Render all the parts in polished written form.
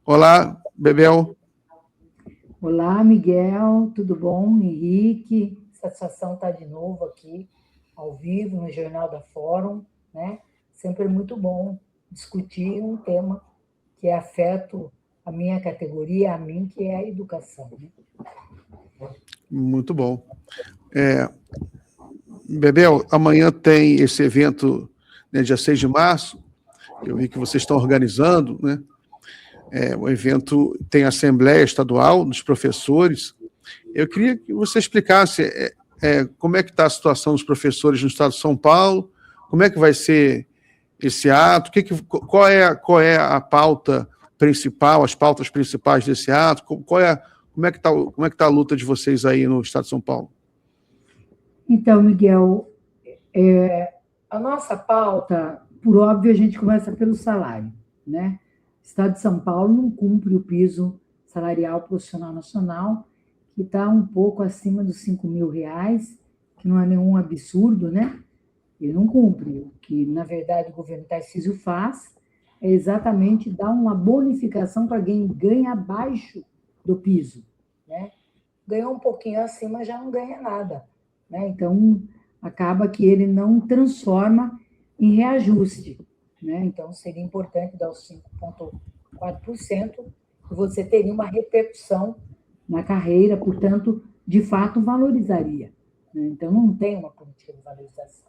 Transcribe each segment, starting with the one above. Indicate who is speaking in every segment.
Speaker 1: Olá, Bebel.
Speaker 2: Olá, Miguel, tudo bom? Henrique, satisfação estar de novo aqui, ao vivo, no Jornal da Fórum, né? Sempre é muito bom discutir um tema que é afeto a minha categoria, a mim, que é a educação. Né?
Speaker 1: Muito bom. Bebel, amanhã tem esse evento, né, dia 6 de março, eu vi que vocês estão organizando, né? O evento tem Assembleia Estadual dos Professores. Eu queria que você explicasse como é que está a situação dos professores no estado de São Paulo, como é que vai ser esse ato, qual é a pauta principal, as pautas principais desse ato, como é que está a luta de vocês aí no estado de São Paulo?
Speaker 2: Então, Miguel, a nossa pauta, por óbvio, a gente começa pelo salário, né? O Estado de São Paulo não cumpre o piso salarial profissional nacional, que está um pouco acima dos R$ 5.000, que não é nenhum absurdo, né? Ele não cumpre. O que, na verdade, o governo Tarcísio faz é exatamente dar uma bonificação para quem ganha abaixo do piso, né? Ganhou um pouquinho acima, já não ganha nada, né? Então, acaba que ele não transforma em reajuste, né? Então, seria importante dar os 5,4% e você teria uma repercussão na carreira, portanto, de fato, valorizaria. Né? Então, não tem uma política de valorização.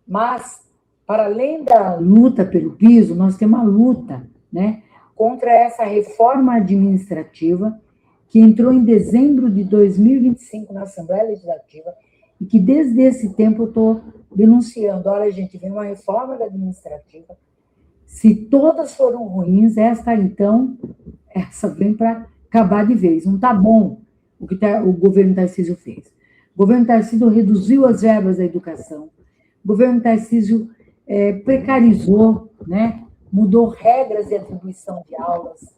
Speaker 2: Mas, para além da luta pelo piso, nós temos uma luta, né, contra essa reforma administrativa que entrou em dezembro de 2025 na Assembleia Legislativa e que desde esse tempo eu estou denunciando. Olha, gente, vem uma reforma administrativa. Se todas foram ruins, essa vem para acabar de vez. Não está bom o que o governo Tarcísio fez. O governo Tarcísio reduziu as verbas da educação. O governo Tarcísio precarizou, né? Mudou regras de atribuição de aulas.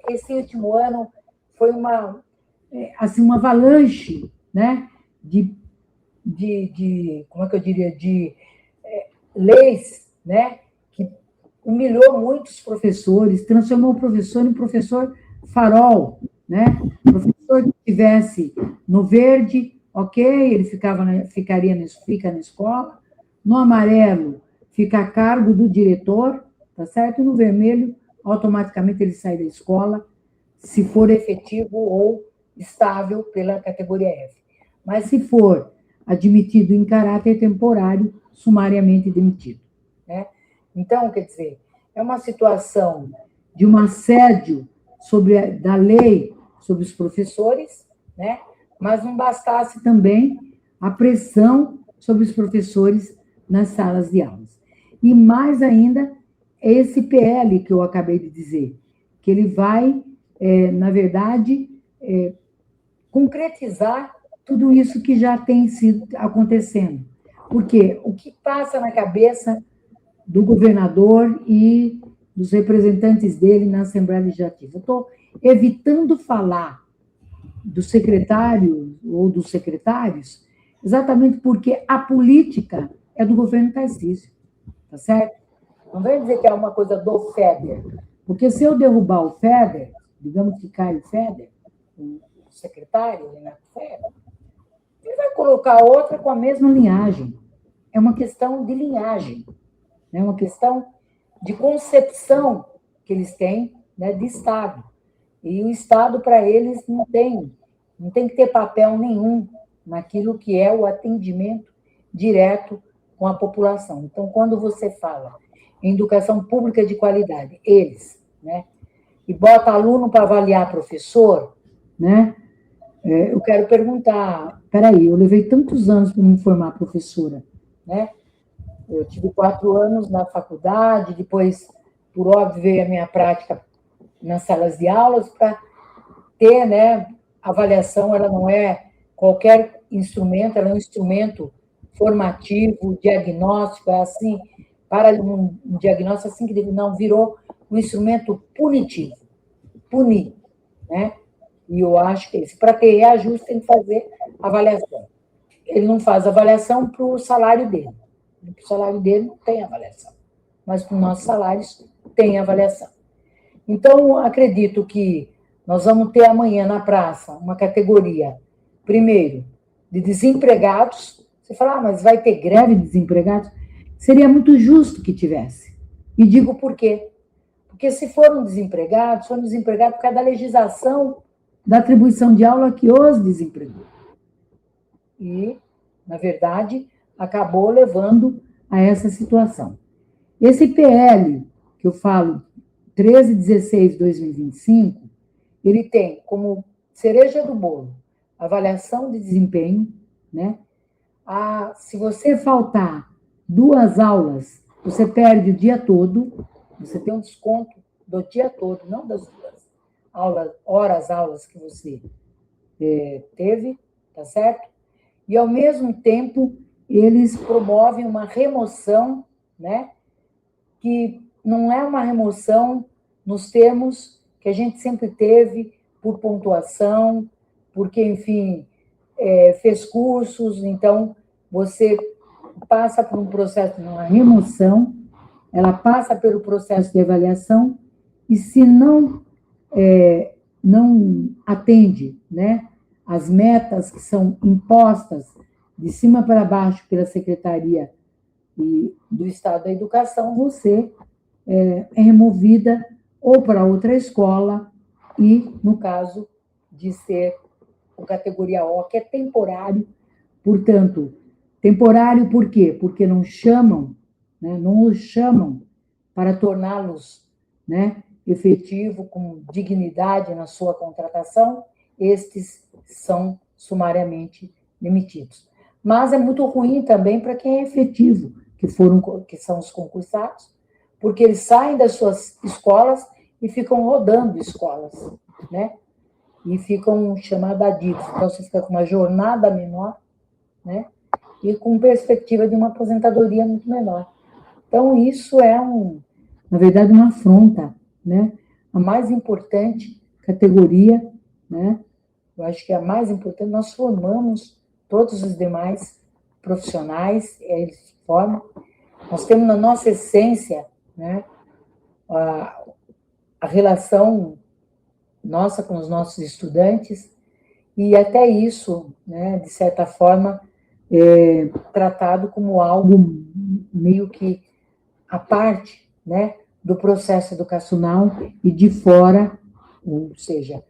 Speaker 2: Esse último ano foi uma avalanche, né? Como é que eu diria, de leis, né? Que humilhou muitos professores, transformou o professor em professor farol, né? O professor que estivesse no verde, ok, ele fica na escola, no amarelo fica a cargo do diretor, tá certo? E no vermelho, automaticamente ele sai da escola, se for efetivo ou estável pela categoria F. Mas se for admitido em caráter temporário, sumariamente demitido. Né? Então, quer dizer, é uma situação de um assédio da lei sobre os professores, né? Mas não bastasse também a pressão sobre os professores nas salas de aulas. E mais ainda, esse PL que eu acabei de dizer, que ele vai, na verdade, concretizar tudo isso que já tem sido acontecendo. Porque o que passa na cabeça do governador e dos representantes dele na Assembleia Legislativa? Eu estou evitando falar do secretário ou dos secretários, exatamente porque a política é do governo Tarcísio, tá certo? Não vem dizer que é uma coisa do FEDER, porque se eu derrubar o FEDER, digamos que cai o FEDER, o secretário, Renato FEDER, ele vai colocar outra com a mesma linhagem. É uma questão de linhagem, é uma questão de concepção que eles têm, né, de Estado. E o Estado, para eles, não tem que ter papel nenhum naquilo que é o atendimento direto com a população. Então, quando você fala em educação pública de qualidade, eles, né, e bota aluno para avaliar professor, né, eu quero perguntar, peraí, eu levei tantos anos para me formar professora, né? Eu tive 4 anos na faculdade, depois, por óbvio, veio a minha prática nas salas de aulas para ter, né, avaliação, ela não é qualquer instrumento, ela é um instrumento formativo, diagnóstico, é assim, para um diagnóstico assim que não virou um instrumento punitivo, punir, né? E eu acho que para ter reajuste tem que fazer avaliação. Ele não faz avaliação para o salário dele. Para o salário dele não tem avaliação. Mas para os nossos salários tem avaliação. Então, acredito que nós vamos ter amanhã na praça uma categoria, primeiro, de desempregados. Você fala, mas vai ter greve de desempregados? Seria muito justo que tivesse. E digo por quê? Porque se foram desempregados por causa da legislação da atribuição de aula que os desempregou. E, na verdade, acabou levando a essa situação. Esse PL, que eu falo, 1316/2025, ele tem como cereja do bolo avaliação de desempenho, né? Se você faltar 2 aulas, você perde o dia todo, você tem um desconto do dia todo, não das 2 aulas que você teve, tá certo? E, ao mesmo tempo, eles promovem uma remoção, né? Que não é uma remoção nos termos que a gente sempre teve, por pontuação, porque, enfim, fez cursos, então você passa por um processo de uma remoção, ela passa pelo processo de avaliação, e se não atende, né, as metas que são impostas de cima para baixo pela Secretaria do Estado da Educação, você é removida ou para outra escola e, no caso de ser com categoria O, que é temporário, portanto, temporário por quê? Porque não chamam, né, não os chamam para torná-los, né, efetivo, com dignidade na sua contratação, estes são sumariamente demitidos. Mas é muito ruim também para quem é efetivo, que são os concursados, porque eles saem das suas escolas e ficam rodando escolas, né? E ficam chamados adidos. Então, você fica com uma jornada menor, né? E com perspectiva de uma aposentadoria muito menor. Então, isso é, na verdade, uma afronta, né? A mais importante categoria, né? Eu acho que é a mais importante. Nós formamos todos os demais profissionais, eles se formam. Nós temos na nossa essência, né, a relação nossa com os nossos estudantes, e até isso, né, de certa forma, tratado como algo meio que à parte, né, do processo educacional, e de fora, ou seja,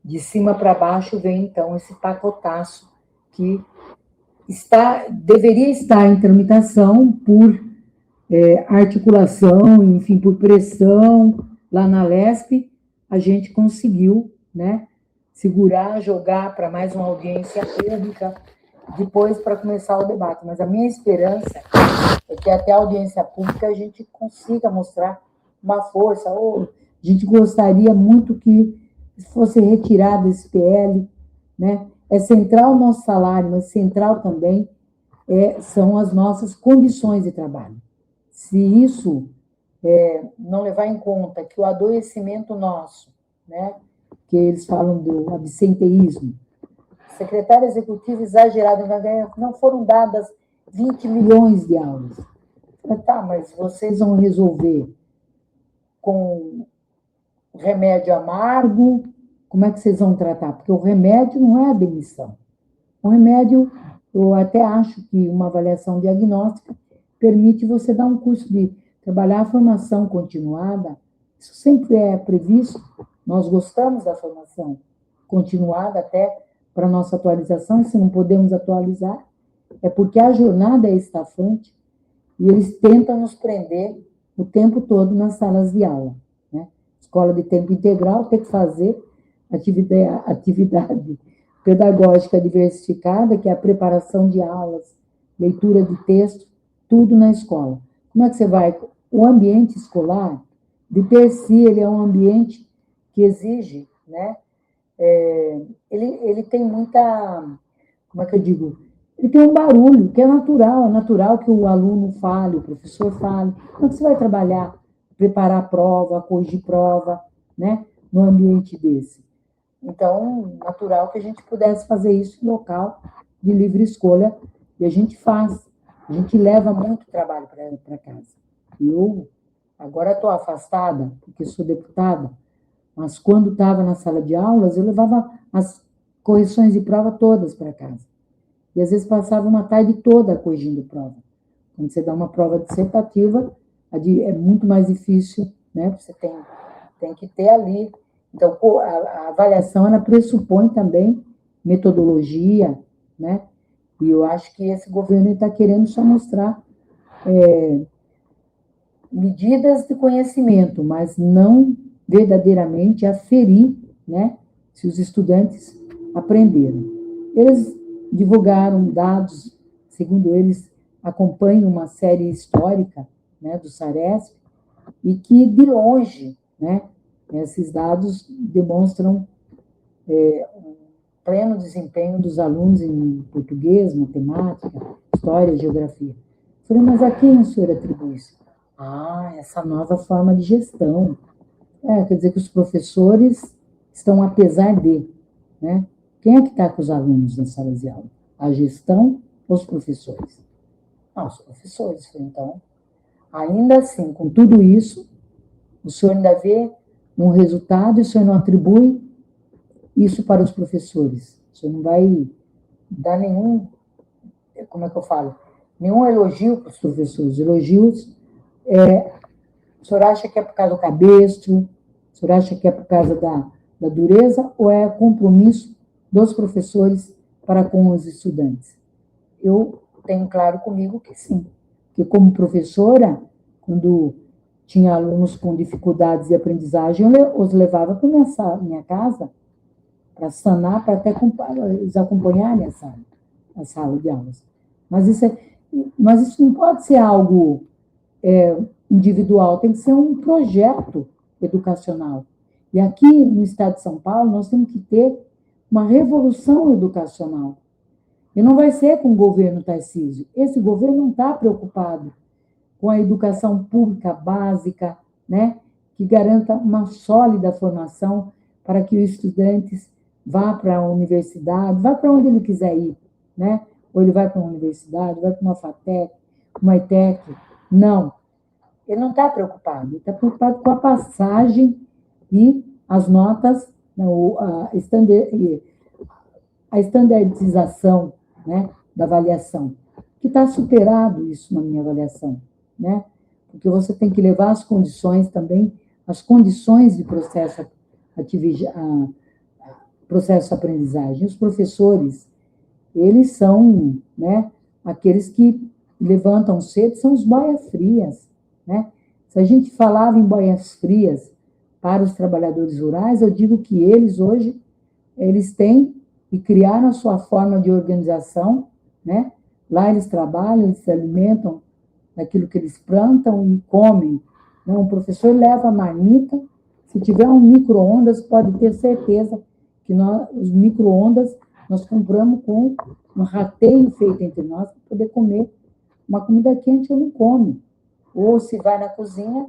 Speaker 2: de cima para baixo, vem então esse pacotaço que deveria estar em tramitação por articulação, enfim, por pressão lá na Lesp. A gente conseguiu, né, segurar, jogar para mais uma audiência pública, depois para começar o debate. Mas a minha esperança é que até a audiência pública a gente consiga mostrar uma força. Ou a gente gostaria muito que fosse retirado esse PL, né? É central o nosso salário, mas central também são as nossas condições de trabalho. Se isso não levar em conta que o adoecimento nosso, né, que eles falam do absenteísmo, secretário executivo exagerado, não foram dadas 20 milhões de aulas. Tá, mas vocês vão resolver com remédio amargo? Como é que vocês vão tratar? Porque o remédio não é a demissão. O remédio, eu até acho que uma avaliação diagnóstica permite você dar um curso de trabalhar a formação continuada. Isso sempre é previsto. Nós gostamos da formação continuada até para nossa atualização, e se não podemos atualizar, é porque a jornada é estafante e eles tentam nos prender o tempo todo nas salas de aula, né? Escola de tempo integral tem que fazer atividade pedagógica diversificada, que é a preparação de aulas, leitura de texto, tudo na escola. Como é que você vai? O ambiente escolar, de per si, ele é um ambiente que exige, né? Ele tem muita, como é que eu digo? Ele tem um barulho que é natural que o aluno fale, o professor fale. Como é que você vai trabalhar, preparar prova, corrigir prova, né, num ambiente desse? Então, natural que a gente pudesse fazer isso em local de livre escolha, e a gente faz. A gente leva muito trabalho para casa. Eu Agora estou afastada, porque sou deputada, mas quando estava na sala de aulas, eu levava as correções de prova todas para casa. E às vezes passava uma tarde toda corrigindo prova. Quando você dá uma prova dissertativa, é muito mais difícil, né? Você tem que ter ali. Então, a avaliação, ela pressupõe também metodologia, né? E eu acho que esse governo está querendo só mostrar medidas de conhecimento, mas não verdadeiramente aferir, né, se os estudantes aprenderam. Eles divulgaram dados, segundo eles, acompanham uma série histórica, né, do Saresp, e que, de longe, né, esses dados demonstram um pleno desempenho dos alunos em português, matemática, história, geografia. Eu falei, mas a quem o senhor atribui isso? Essa nova forma de gestão. Quer dizer que os professores estão apesar de, né? Quem é que está com os alunos nas salas de aula? A gestão ou os professores? Os professores. Então, ainda assim, com tudo isso, o senhor ainda vê um resultado e o senhor não atribui isso para os professores. O senhor não vai dar nenhum, como é que eu falo? Nenhum elogio para os professores. Elogios, o senhor acha que é por causa do cabestro? O senhor acha que é por causa da dureza ou é compromisso dos professores para com os estudantes? Eu tenho claro comigo que sim. Porque como professora, quando tinha alunos com dificuldades de aprendizagem, eu os levava para minha casa para sanar, para até eles acompanharem a sala de aulas. Mas isso não pode ser algo individual, tem que ser um projeto educacional. E aqui no estado de São Paulo, nós temos que ter uma revolução educacional. E não vai ser com o governo Tarcísio. Esse governo não está preocupado com a educação pública básica, né, que garanta uma sólida formação para que os estudantes vá para a universidade, vá para onde ele quiser ir, né? Ou ele vai para uma universidade, vai para uma FATEC, uma ETEC. Não. Ele não está preocupado. Ele está preocupado com a passagem e as notas, a estandardização, né, da avaliação, que está superado isso na minha avaliação, né? Porque você tem que levar as condições também, as condições de processo de aprendizagem. Os professores, eles são, né, aqueles que levantam cedo, são os boias-frias, né? Se a gente falava em boias-frias para os trabalhadores rurais, eu digo que eles hoje, eles têm e criaram a sua forma de organização, né? Lá eles trabalham, eles se alimentam daquilo que eles plantam e comem. Né? Um professor leva a marmita, se tiver um micro-ondas, pode ter certeza que os micro-ondas nós compramos com um rateio feito entre nós para poder comer uma comida quente ou não come. Ou se vai na cozinha,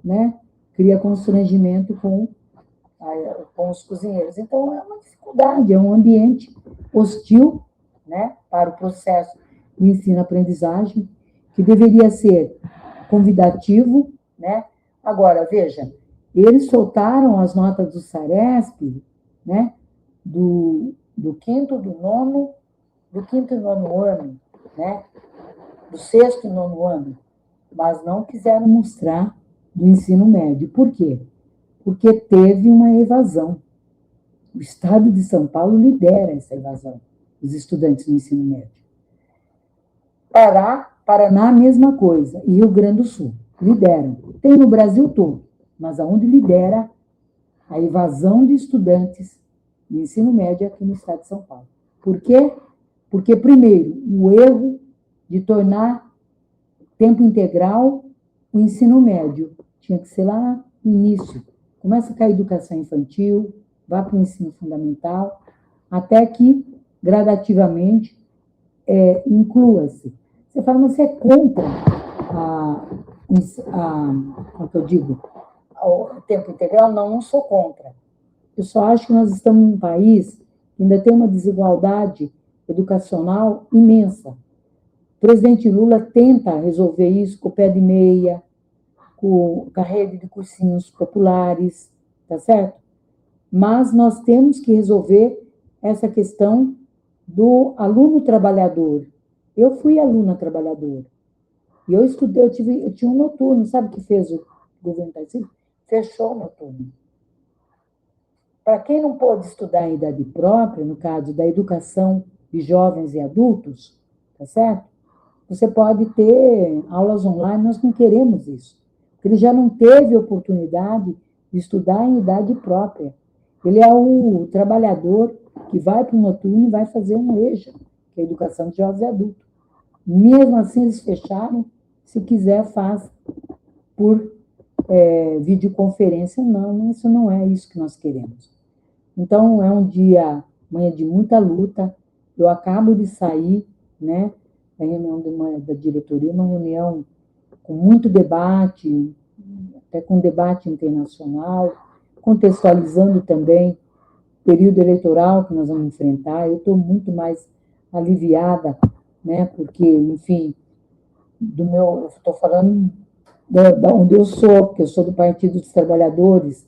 Speaker 2: né, cria constrangimento com os cozinheiros. Então, é uma dificuldade, é um ambiente hostil, né, para o processo de ensino-aprendizagem, que deveria ser convidativo, né? Agora, veja, eles soltaram as notas do Saresp, né, do quinto e nono ano, né, do sexto e nono ano, mas não quiseram mostrar do ensino médio. Por quê? Porque teve uma evasão. O estado de São Paulo lidera essa evasão, os estudantes no ensino médio. Paraná, a mesma coisa, e Rio Grande do Sul, lideram. Tem no Brasil todo, mas aonde lidera a evasão de estudantes de ensino médio aqui no estado de São Paulo. Por quê? Porque, primeiro, o erro de tornar tempo integral o ensino médio. Tinha que ser lá no início. Começa com a educação infantil, vá para o ensino fundamental, até que, gradativamente, inclua-se. Você fala, mas você é contra como que eu digo, o tempo integral? Não, não sou contra. Eu só acho que nós estamos num país que ainda tem uma desigualdade educacional imensa. O presidente Lula tenta resolver isso com o pé de meia, com a rede de cursinhos populares, tá certo? Mas nós temos que resolver essa questão do aluno trabalhador. Eu fui aluna trabalhadora. E eu estudei, eu tinha um noturno, sabe o que fez o governo Tarcísio? Fechou o noturno. Para quem não pôde estudar em idade própria, no caso da educação de jovens e adultos, tá certo? Você pode ter aulas online, nós não queremos isso. Porque ele já não teve oportunidade de estudar em idade própria. Ele é o trabalhador que vai para o noturno e vai fazer um EJA, que é a educação de jovens e adultos. Mesmo assim, eles fecharam, se quiser, faz por videoconferência. Não, isso não é isso que nós queremos. Então, é um dia, manhã de muita luta. Eu acabo de sair, né, da reunião da diretoria, uma reunião com muito debate, até com debate internacional, contextualizando também o período eleitoral que nós vamos enfrentar. Eu estou muito mais aliviada, né, porque, enfim, eu estou falando da onde eu sou, porque eu sou do Partido dos Trabalhadores,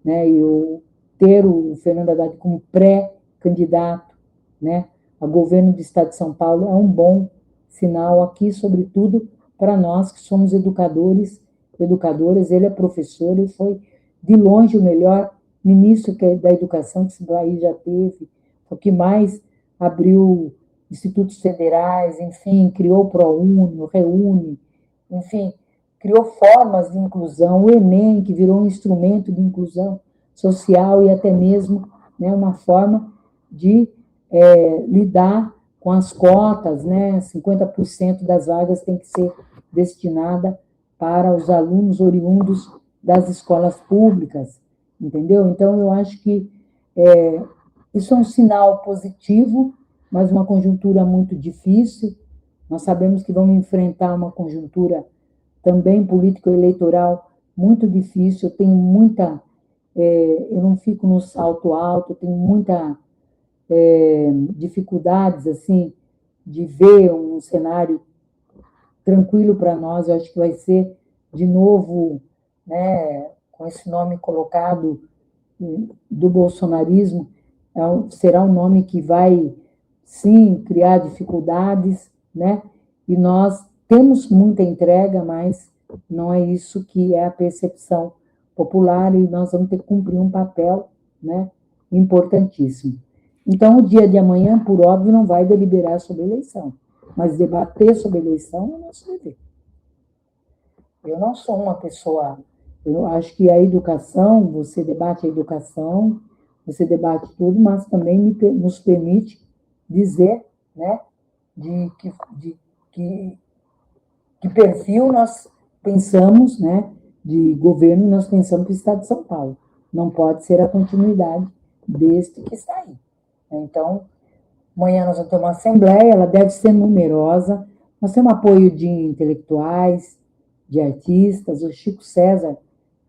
Speaker 2: né, e eu ter o Fernando Haddad como pré-candidato, né, a governo do Estado de São Paulo é um bom sinal aqui, sobretudo para nós que somos educadores, educadoras. Ele é professor, ele foi de longe o melhor ministro da educação que esse país já teve, o que mais abriu institutos federais, enfim, criou o ProUni, o Reúne, enfim, criou formas de inclusão, o Enem, que virou um instrumento de inclusão social e até mesmo, né, uma forma de lidar com as cotas, né? 50% das vagas tem que ser destinada para os alunos oriundos das escolas públicas, entendeu? Então, eu acho que isso é um sinal positivo, mas uma conjuntura muito difícil. Nós sabemos que vamos enfrentar uma conjuntura também político-eleitoral muito difícil. Eu tenho muita... eu não fico no salto alto, eu tenho muita dificuldades, assim, de ver um cenário tranquilo para nós. Eu acho que vai ser, de novo, né, com esse nome colocado do bolsonarismo, será um nome que vai, sim, criar dificuldades, né? E nós temos muita entrega, mas não é isso que é a percepção popular, e nós vamos ter que cumprir um papel, né, importantíssimo. Então, o dia de amanhã, por óbvio, não vai deliberar sobre a eleição, mas debater sobre a eleição é o nosso dever. Eu não sou uma pessoa... Eu acho que a educação, você debate a educação, você debate tudo, mas também nos permite dizer, né, de que perfil nós pensamos, né, de governo nós pensamos para o Estado de São Paulo. Não pode ser a continuidade deste que está aí. Então, amanhã nós vamos ter uma assembleia, ela deve ser numerosa, nós temos apoio de intelectuais, de artistas, o Chico César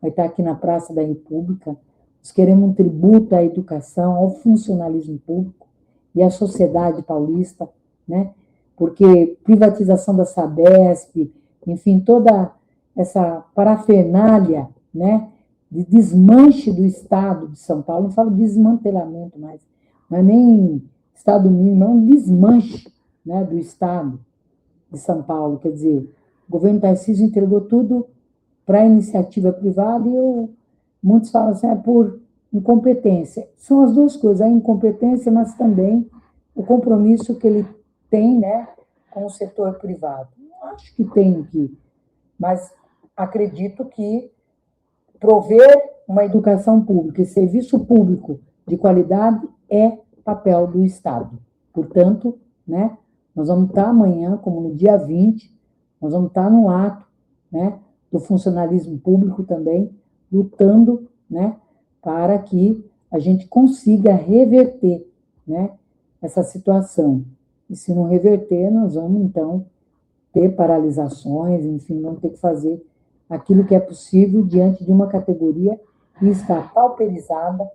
Speaker 2: vai estar aqui na Praça da República. Nós queremos um tributo à educação, ao funcionalismo público e à sociedade paulista, né? Porque privatização da Sabesp, enfim, toda essa parafernália, né, de desmanche do Estado de São Paulo, não falo desmantelamento mais, não é nem Estado mínimo, é um desmanche, né, do Estado de São Paulo. Quer dizer, o governo Tarcísio entregou tudo para a iniciativa privada e muitos falam assim, por incompetência. São as duas coisas, a incompetência, mas também o compromisso que ele tem, né, com o setor privado. Acho que tem que, mas acredito que prover uma educação pública e serviço público de qualidade é papel do Estado. Portanto, né, nós vamos estar amanhã, como no dia 20, nós vamos estar no ato, né, do funcionalismo público também, lutando, né, para que a gente consiga reverter, né, essa situação. E se não reverter, nós vamos, então, ter paralisações, enfim, vamos ter que fazer aquilo que é possível diante de uma categoria que está pauperizada,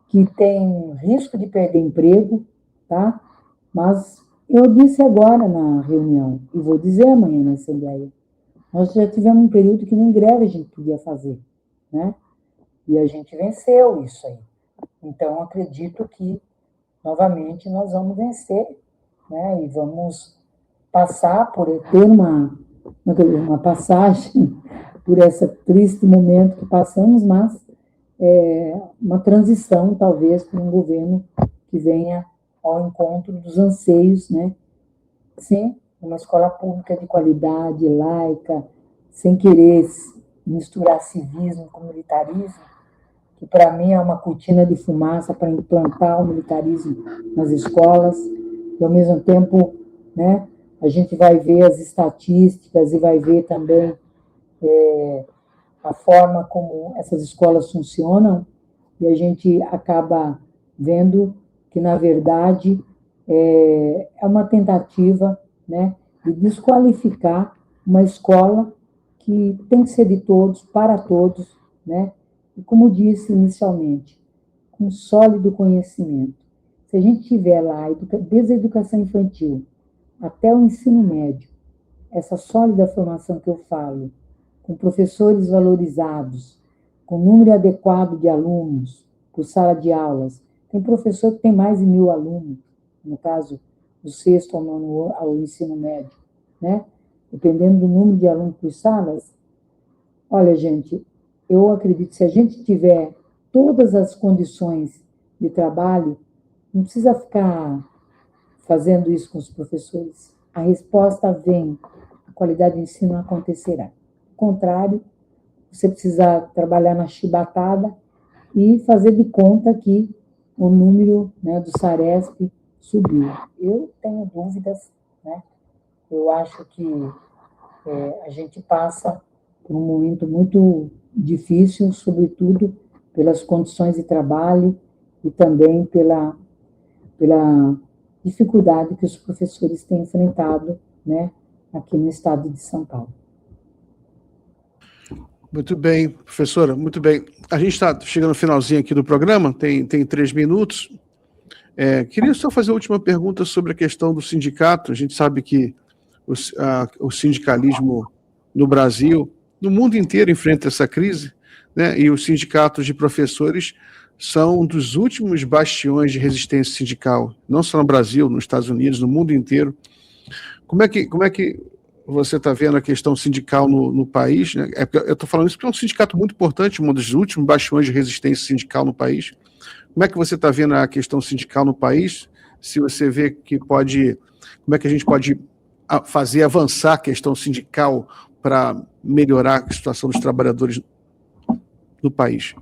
Speaker 2: que tem risco de perder emprego, tá? Mas eu disse agora na reunião, e vou dizer amanhã na Assembleia, Nós já tivemos um período que nem greve a gente podia fazer, né? E a gente venceu isso aí. Então, acredito que, novamente, nós vamos vencer, né? E vamos passar por ter uma passagem por esse triste momento que passamos, mas uma transição, talvez, para um governo que venha ao encontro dos anseios, né? Sim, uma escola pública de qualidade, laica, sem querer misturar civismo com militarismo, que para mim é uma cortina de fumaça para implantar o militarismo nas escolas, e ao mesmo tempo, né, a gente vai ver as estatísticas e vai ver também a forma como essas escolas funcionam, e a gente acaba vendo que, na verdade, é uma tentativa, né, de desqualificar uma escola que tem que ser de todos, para todos, né? E como disse inicialmente, com sólido conhecimento. Se a gente tiver lá, desde a educação infantil até o ensino médio, essa sólida formação que eu falo, com professores valorizados, com número adequado de alunos por sala de aulas. Tem professor que tem mais de 1.000 alunos, no caso, do sexto ao nono ao ensino médio, né? Dependendo do número de alunos por salas. Olha, gente, eu acredito que se a gente tiver todas as condições de trabalho, não precisa ficar fazendo isso com os professores. A resposta vem, a qualidade do ensino acontecerá. Ao contrário, você precisa trabalhar na chibatada e fazer de conta que o número, né, do Saresp subiu. Eu tenho dúvidas, né? Eu acho que a gente passa por um momento muito difícil, sobretudo pelas condições de trabalho e também pela dificuldade que os professores têm enfrentado, né, aqui no estado de São Paulo.
Speaker 1: Muito bem, professora, muito bem. A gente está chegando no finalzinho aqui do programa, tem 3 minutos. Queria só fazer a última pergunta sobre a questão do sindicato. A gente sabe que o sindicalismo no Brasil, no mundo inteiro, enfrenta essa crise, né? E os sindicatos de professores são um dos últimos bastiões de resistência sindical, não só no Brasil, nos Estados Unidos, no mundo inteiro. Como é que você está vendo a questão sindical no país, né? Eu estou falando isso porque é um sindicato muito importante, um dos últimos bastiões de resistência sindical no país. Como é que você está vendo a questão sindical no país? Se você vê que como é que a gente pode fazer avançar a questão sindical para melhorar a situação dos trabalhadores no país?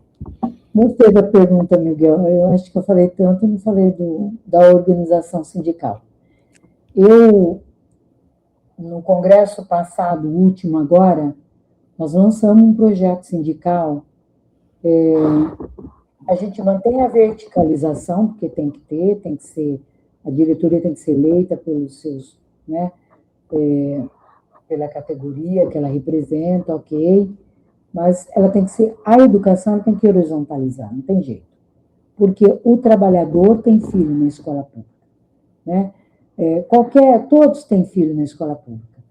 Speaker 2: Gostei da pergunta, Miguel. Eu acho que eu falei tanto e não falei da organização sindical. No congresso passado, último agora, nós lançamos um projeto sindical. A gente mantém a verticalização, porque tem que ser, a diretoria tem que ser eleita pelos seus, né, pela categoria que ela representa, ok, mas ela tem que ser, a educação ela tem que horizontalizar, não tem jeito, porque o trabalhador tem filho na escola pública, né? Todos têm filho na escola pública.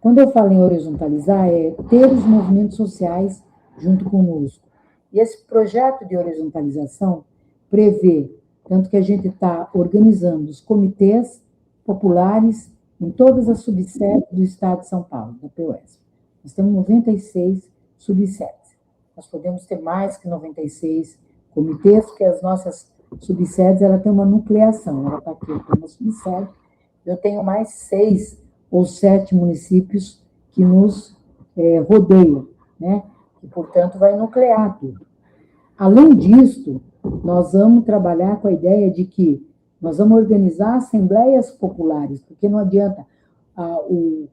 Speaker 2: Quando eu falo em horizontalizar, é ter os movimentos sociais junto conosco. E esse projeto de horizontalização prevê, tanto que a gente está organizando os comitês populares em todas as subsedes do Estado de São Paulo, da POS. Nós temos 96 subsedes. Nós podemos ter mais que 96 comitês, porque as nossas subsedes ela tem uma nucleação. Ela está aqui, eu tenho uma subsede, eu tenho mais 6 ou 7 municípios que nos rodeiam, né? E, portanto, vai nuclear tudo. Além disso, nós vamos trabalhar com a ideia de que nós vamos organizar assembleias populares, porque não adianta, o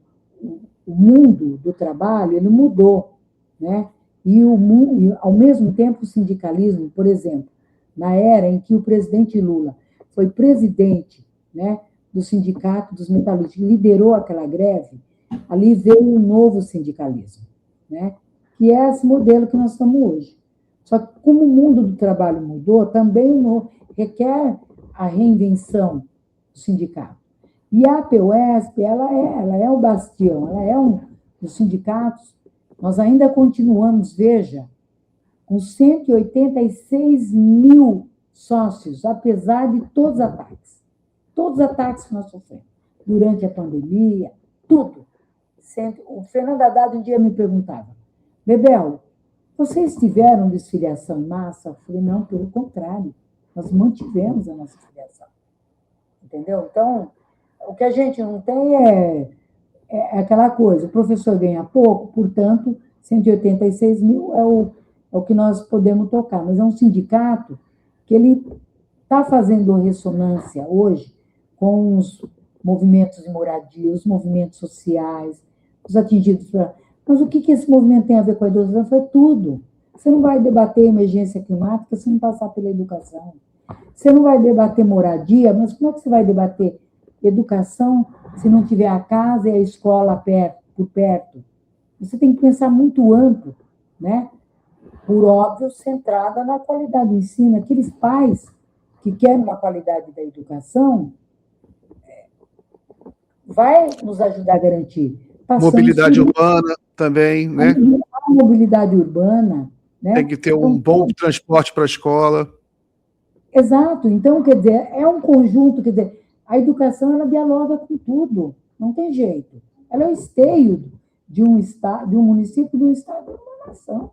Speaker 2: mundo do trabalho, ele mudou, né? E ao mesmo tempo, o sindicalismo, por exemplo, na era em que o presidente Lula foi presidente, né, do sindicato dos metalúrgicos, liderou aquela greve, ali veio um novo sindicalismo, né? Que é esse modelo que nós estamos hoje. Só que, como o mundo do trabalho mudou, também requer a reinvenção do sindicato. E a PUESP, ela é o bastião, ela é dos sindicatos, nós ainda continuamos, veja, com 186 mil sócios, apesar de todos os ataques que nós sofremos durante a pandemia, tudo. O Fernando Haddad um dia me perguntava, Bebel, vocês tiveram desfiliação em massa? Eu falei, não, pelo contrário, nós mantivemos a nossa filiação. Entendeu? Então, o que a gente não tem é aquela coisa, o professor ganha pouco, portanto, 186 mil é o que nós podemos tocar, mas é um sindicato que ele está fazendo ressonância hoje com os movimentos de moradia, os movimentos sociais, os atingidos. Mas o que esse movimento tem a ver com a educação? Foi tudo. Você não vai debater emergência climática se não passar pela educação. Você não vai debater moradia, mas como é que você vai debater educação se não tiver a casa e a escola por perto? Você tem que pensar muito amplo, né? Por óbvio, centrada na qualidade do ensino. Aqueles pais que querem uma qualidade da educação, vai nos ajudar a garantir.
Speaker 1: Mobilidade urbana também, né?
Speaker 2: A mobilidade urbana, né?
Speaker 1: Tem que ter um bom transporte para a escola.
Speaker 2: Exato. Então, quer dizer, é um conjunto, quer dizer, a educação, ela dialoga com tudo, não tem jeito. Ela é o esteio de um estado, de um município, de um estado, de uma nação,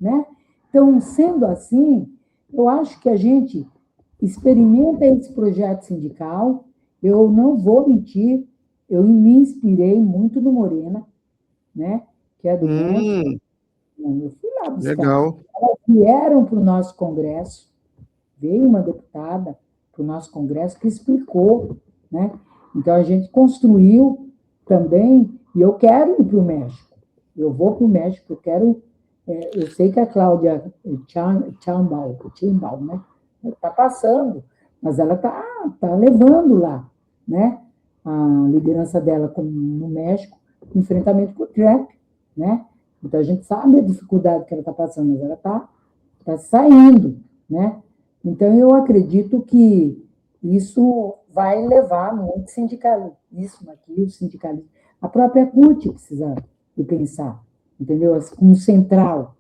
Speaker 2: né? Então, sendo assim, eu acho que a gente experimenta esse projeto sindical. Eu não vou mentir, eu me inspirei muito no Morena, né? Que é do México. Eu fui lá buscar.
Speaker 1: Legal.
Speaker 2: Elas vieram para o nosso congresso, veio uma deputada para o nosso congresso que explicou, né? Então, a gente construiu também, e eu quero ir para o México. Eu vou para o México, eu sei que a Cláudia Sheinbaum, né? Está passando, mas ela está levando lá, né? A liderança dela no México, enfrentamento com o Trump, né? Então, a gente sabe a dificuldade que ela está passando, mas ela está saindo, né? Então, eu acredito que isso vai levar muito sindicalismo aqui, o sindicalismo. A própria CUT precisa de pensar, entendeu? Como central.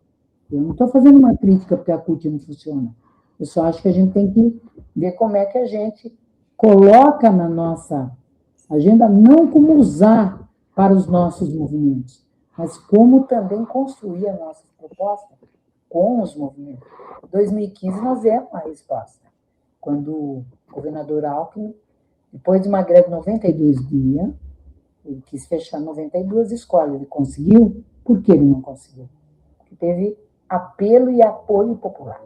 Speaker 2: Eu não estou fazendo uma crítica porque a CUT não funciona. Eu só acho que a gente tem que ver como é que a gente coloca na nossa agenda, não como usar para os nossos movimentos, mas como também construir a nossa proposta com os movimentos. Em 2015, nós demos uma resposta, quando o governador Alckmin, depois de uma greve de 92 dias, ele quis fechar 92 escolas. Ele conseguiu? Por que ele não conseguiu? Porque teve apelo e apoio popular.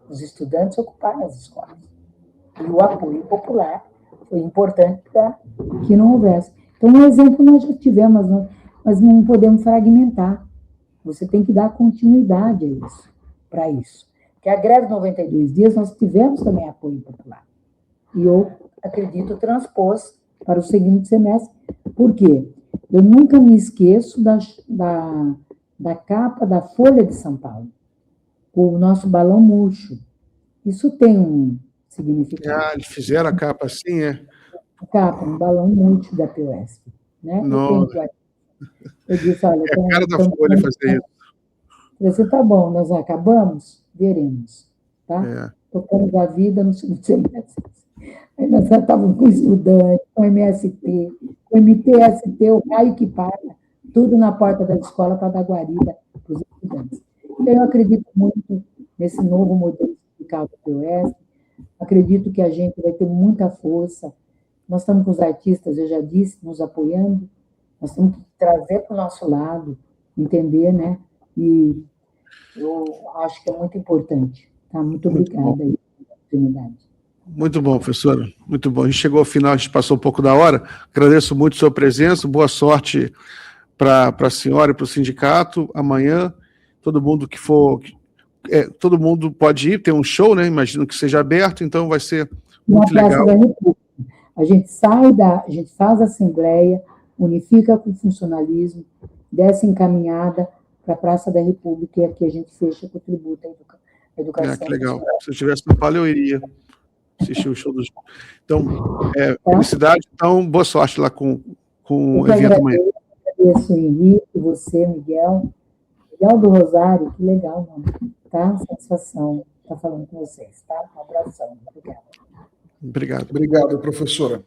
Speaker 2: Os estudantes ocuparam as escolas. E o apoio popular foi importante para que não houvesse. Então, um exemplo nós já tivemos, mas não podemos fragmentar. Você tem que dar continuidade a isso, para isso. Porque a greve de 92 dias, nós tivemos também apoio popular. E eu acredito transpôs para o seguinte semestre. Por quê? Eu nunca me esqueço da capa da Folha de São Paulo, o nosso balão murcho. Isso tem um significado.
Speaker 1: Eles fizeram a capa assim,
Speaker 2: A capa, um balão murcho da POSP. Né? Eu disse, olha...
Speaker 1: É a cara da Folha fazer isso.
Speaker 2: Você tá bom, nós acabamos? Veremos. Tá? Tocamos a vida no segundo semestre. Aí nós já estávamos com estudantes, com MST, com MTST, o raio que paga, tudo na porta da escola para dar guarida para os estudantes. Então, eu acredito muito nesse novo modelo sindical do POSP, acredito que a gente vai ter muita força. Nós estamos com os artistas, eu já disse, nos apoiando, nós temos que trazer para o nosso lado, entender, né? E eu acho que é muito importante. Tá? Muito obrigada aí pela oportunidade.
Speaker 1: Muito bom, professora. Muito bom. A gente chegou ao final, a gente passou um pouco da hora. Agradeço muito a sua presença. Boa sorte para a senhora e para o sindicato. Amanhã, todo mundo que for... todo mundo pode ir, tem um show, né? Imagino que seja aberto, então vai ser muito legal. Na Praça da República.
Speaker 2: A gente faz a assembleia, unifica com o funcionalismo, desce encaminhada para a Praça da República, e aqui a gente fecha com o tributo à educação.
Speaker 1: Que legal. Se eu estivesse no Paulo, eu iria assistir o show dos... Então, felicidade. Então, boa sorte lá com o evento amanhã.
Speaker 2: agradeço o Henrique, você, Miguel. Miguel do Rosário, que legal, mano. Tá? Satisfação estar falando com vocês, tá? Um abração. Obrigada.
Speaker 1: Obrigado.
Speaker 3: Obrigado, professora.